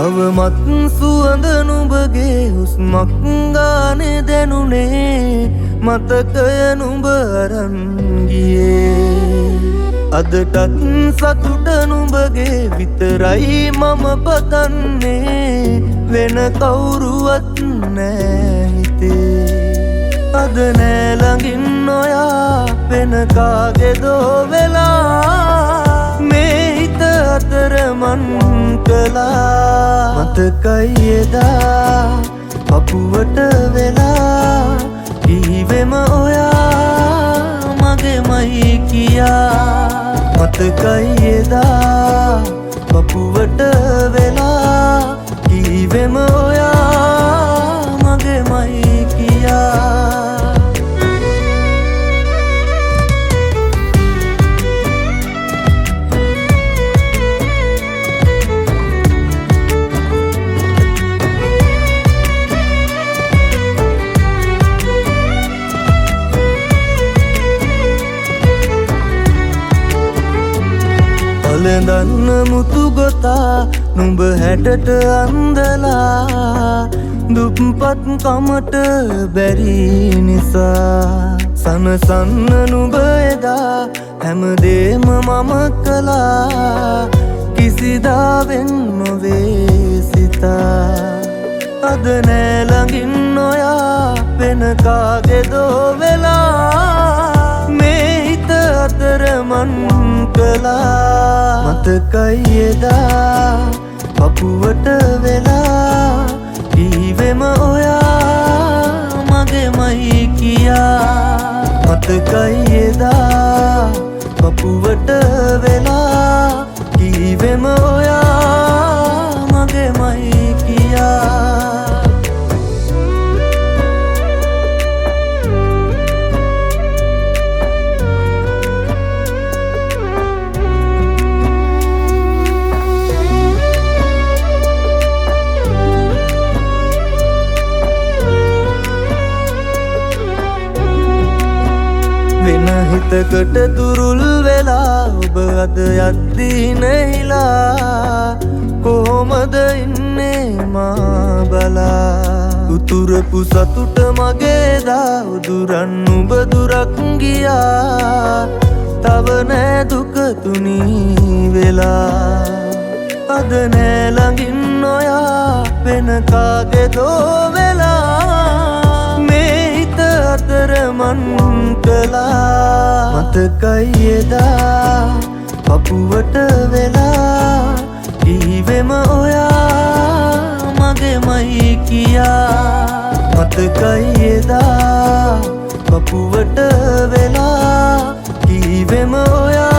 තවමත් සුවඳ නුඹගේ හුස්මක් ගානේ දැනුනේ මතකය නුඹ අරන් ගියේ අදටත් සතුට නුඹගේ විතරයි මම පතන්නේ වෙන කවුරුවත් නෑ හිතේ අද නෑ ළඟින් ඔයා වෙන කාගේදෝ වෙලා මේ හිත අතරමං කළා මතකයි එදා පපුවට වෙලා කීවෙම ඔයා මගේමයි කියා මතකයි එදා පපුවට වෙලා කීවෙම ඔයා මගේමයි කියා දන්න මුතු ගොතා නුඹ හැටට අන්දලා දුප්පත් කමට බැරි නිසා සනසන්න නුඹ එදා හැමදේම මම කළා කිසිදාවෙන් නොවේ සිතා අද නෑ ළඟින් ඔයා වෙන කාගේදෝ වෙලා මේ හිත අතරමං කළා මතකයි එදා පපුවට වෙලා කීවෙම ඔයා මගේමයි කියා මතකයි එදා පපුවට වෙලා කීවෙම ඔයා මගේමයි කියා වෙන හිතකට දුරුල් වෙලා ඔබ අද යද්දී නැහිලා කොහොමද ඉන්නේ මා බලා උතුරපු සතුට මගේදා උදුරන් නුඹ දුරක් ගියා තව නෑ දුක තුනී වෙලා අද නෑ ළඟින් ඔයා වෙන කාගේදෝ වෙලා මේ හිත අතරමං කළා මතකයි එදා පපුවට වෙලා කීවෙම ඔයා මගේමයි කියා මතකයි එදා පපුවට වෙලා කීවෙම ඔයා